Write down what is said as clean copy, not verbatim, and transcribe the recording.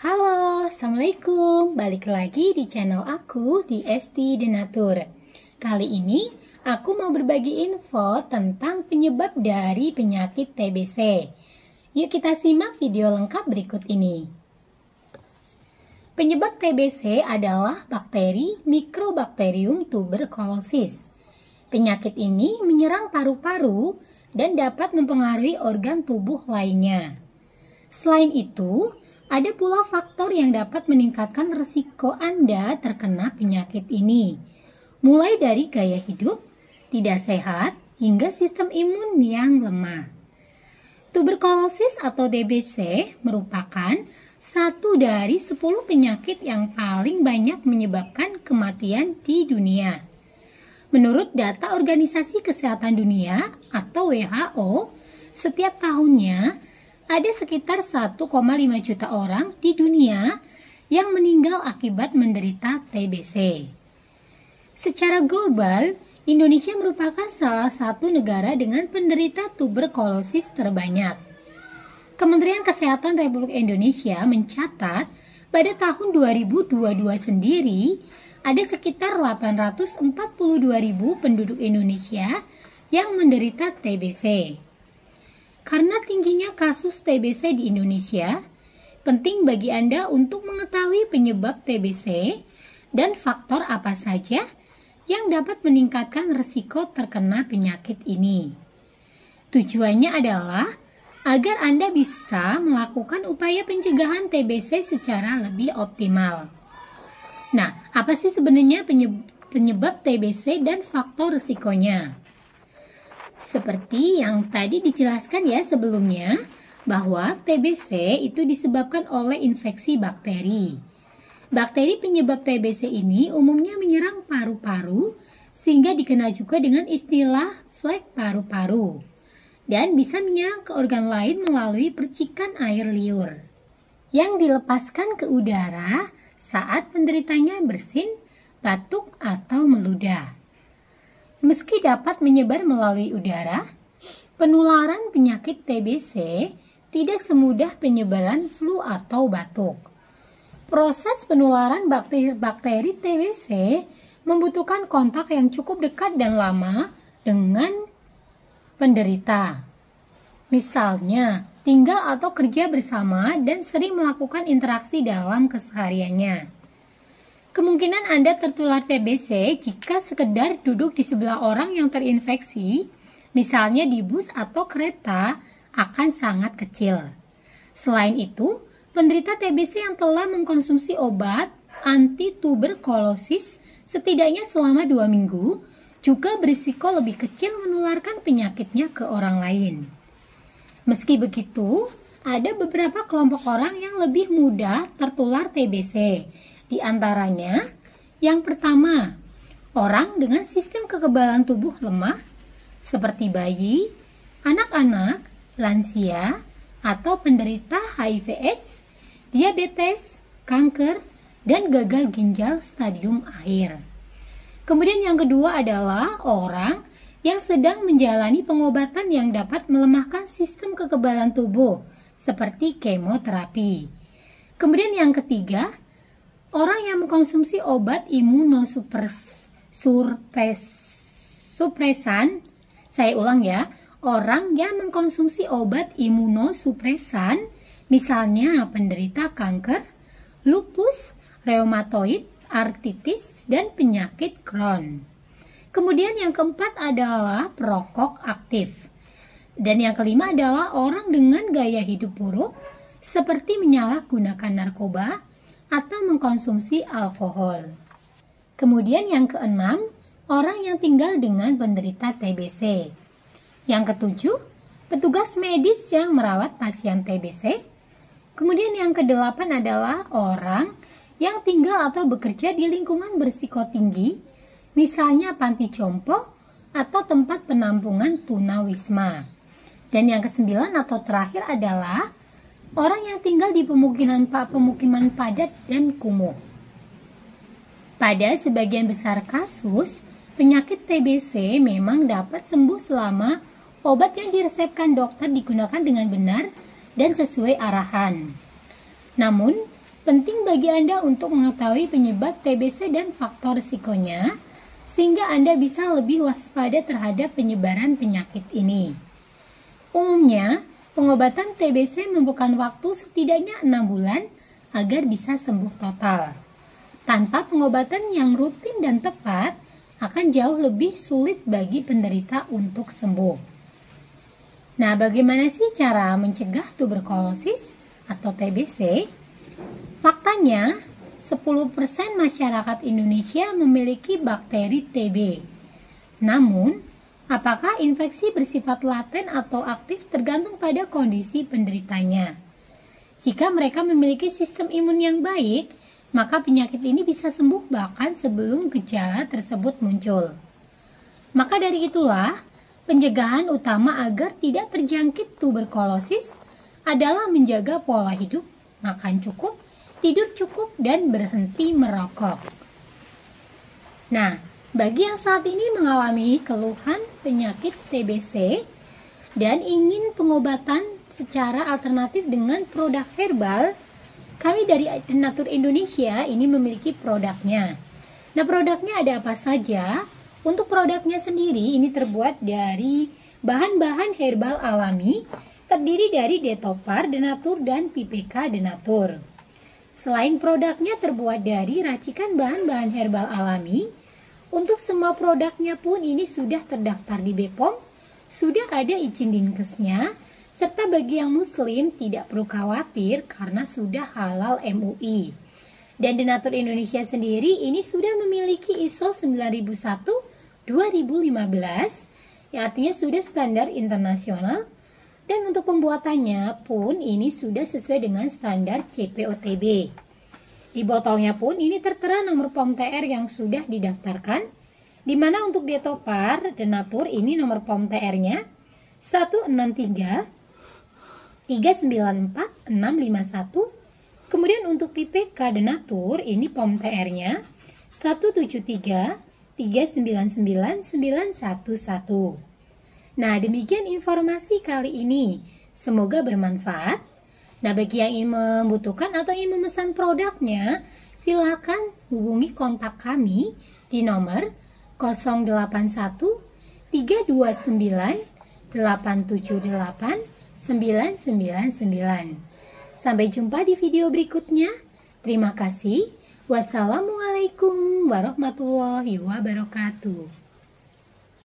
Halo, Assalamualaikum. Balik lagi di channel aku di Esti Denatur. Kali ini aku mau berbagi info tentang penyebab dari penyakit TBC. Yuk kita simak video lengkap berikut ini. Penyebab TBC adalah bakteri Mycobacterium tuberculosis. Penyakit ini menyerang paru-paru dan dapat mempengaruhi organ tubuh lainnya. Selain itu, ada pula faktor yang dapat meningkatkan risiko Anda terkena penyakit ini, mulai dari gaya hidup, tidak sehat, hingga sistem imun yang lemah. Tuberkulosis atau TBC merupakan satu dari 10 penyakit yang paling banyak menyebabkan kematian di dunia. Menurut data Organisasi Kesehatan Dunia atau WHO, setiap tahunnya ada sekitar 1,5 juta orang di dunia yang meninggal akibat menderita TBC. Secara global, Indonesia merupakan salah satu negara dengan penderita tuberkulosis terbanyak. Kementerian Kesehatan Republik Indonesia mencatat pada tahun 2022 sendiri ada sekitar 842.000 penduduk Indonesia yang menderita TBC. Karena tingginya kasus TBC di Indonesia, penting bagi Anda untuk mengetahui penyebab TBC dan faktor apa saja yang dapat meningkatkan risiko terkena penyakit ini. Tujuannya adalah agar Anda bisa melakukan upaya pencegahan TBC secara lebih optimal. Nah, apa sih sebenarnya penyebab TBC dan faktor risikonya? Seperti yang tadi dijelaskan ya sebelumnya, bahwa TBC itu disebabkan oleh infeksi bakteri. Bakteri penyebab TBC ini umumnya menyerang paru-paru, sehingga dikenal juga dengan istilah flek paru-paru, dan bisa menyerang ke organ lain melalui percikan air liur yang dilepaskan ke udara saat penderitanya bersin, batuk, atau meludah. Meski dapat menyebar melalui udara, penularan penyakit TBC tidak semudah penyebaran flu atau batuk. Proses penularan bakteri TBC membutuhkan kontak yang cukup dekat dan lama dengan penderita. Misalnya, tinggal atau kerja bersama dan sering melakukan interaksi dalam kesehariannya. Kemungkinan Anda tertular TBC jika sekedar duduk di sebelah orang yang terinfeksi, misalnya di bus atau kereta, akan sangat kecil. Selain itu, penderita TBC yang telah mengkonsumsi obat anti-tuberkulosis setidaknya selama 2 minggu juga berisiko lebih kecil menularkan penyakitnya ke orang lain. Meski begitu, ada beberapa kelompok orang yang lebih mudah tertular TBC. Di antaranya, yang pertama, orang dengan sistem kekebalan tubuh lemah, seperti bayi, anak-anak, lansia, atau penderita HIV/AIDS, diabetes, kanker, dan gagal ginjal stadium akhir. Kemudian yang kedua adalah orang yang sedang menjalani pengobatan yang dapat melemahkan sistem kekebalan tubuh, seperti kemoterapi. Kemudian yang ketiga, orang yang mengkonsumsi obat imunosupresan, saya ulang ya, orang yang mengkonsumsi obat imunosupresan, misalnya penderita kanker, lupus, reumatoid, artritis, dan penyakit Crohn. Kemudian yang keempat adalah perokok aktif. Dan yang kelima adalah orang dengan gaya hidup buruk, seperti menyalahgunakan narkoba, atau mengkonsumsi alkohol. Kemudian yang keenam, orang yang tinggal dengan penderita TBC. Yang ketujuh, petugas medis yang merawat pasien TBC. Kemudian yang kedelapan adalah orang yang tinggal atau bekerja di lingkungan berisiko tinggi, misalnya panti jompo atau tempat penampungan tunawisma. Dan yang kesembilan atau terakhir adalah orang yang tinggal di pemukiman padat dan kumuh. Pada sebagian besar kasus, penyakit TBC memang dapat sembuh selama obat yang diresepkan dokter digunakan dengan benar dan sesuai arahan. Namun, Penting bagi Anda untuk mengetahui penyebab TBC dan faktor risikonya, sehingga Anda bisa lebih waspada terhadap penyebaran penyakit ini. Umumnya, pengobatan TBC memerlukan waktu setidaknya 6 bulan agar bisa sembuh total. Tanpa pengobatan yang rutin dan tepat, akan jauh lebih sulit bagi penderita untuk sembuh. Nah, bagaimana sih cara mencegah tuberkulosis atau TBC? Faktanya, 10% masyarakat Indonesia memiliki bakteri TB. Namun, apakah infeksi bersifat laten atau aktif tergantung pada kondisi penderitanya. Jika mereka memiliki sistem imun yang baik, maka penyakit ini bisa sembuh bahkan sebelum gejala tersebut muncul. Maka dari itulah, pencegahan utama agar tidak terjangkit tuberkulosis adalah menjaga pola hidup, makan cukup, tidur cukup, dan berhenti merokok. Nah, bagi yang saat ini mengalami keluhan penyakit TBC dan ingin pengobatan secara alternatif dengan produk herbal, kami dari Denatur Indonesia ini memiliki produknya. Nah, produknya ada apa saja? Untuk produknya sendiri ini terbuat dari bahan-bahan herbal alami, terdiri dari Detopar Denatur dan PPK Denatur. Selain produknya terbuat dari racikan bahan-bahan herbal alami, untuk semua produknya pun ini sudah terdaftar di BPOM, sudah ada izin Dinkesnya, serta bagi yang muslim tidak perlu khawatir karena sudah halal MUI. Dan Denatur Indonesia sendiri ini sudah memiliki ISO 9001-2015, yang artinya sudah standar internasional. Dan untuk pembuatannya pun ini sudah sesuai dengan standar CPOTB. Di botolnya pun ini tertera nomor POM TR yang sudah didaftarkan, di mana untuk Detopar Denatur ini nomor POM TR-nya 163 394 651. Kemudian untuk PPK Denatur ini POM TR-nya 173 399 911. Nah, demikian informasi kali ini. Semoga bermanfaat. Nah, bagi yang ingin membutuhkan atau ingin memesan produknya, silakan hubungi kontak kami di nomor 081 329 878 999. Sampai jumpa di video berikutnya. Terima kasih. Wassalamualaikum warahmatullahi wabarakatuh.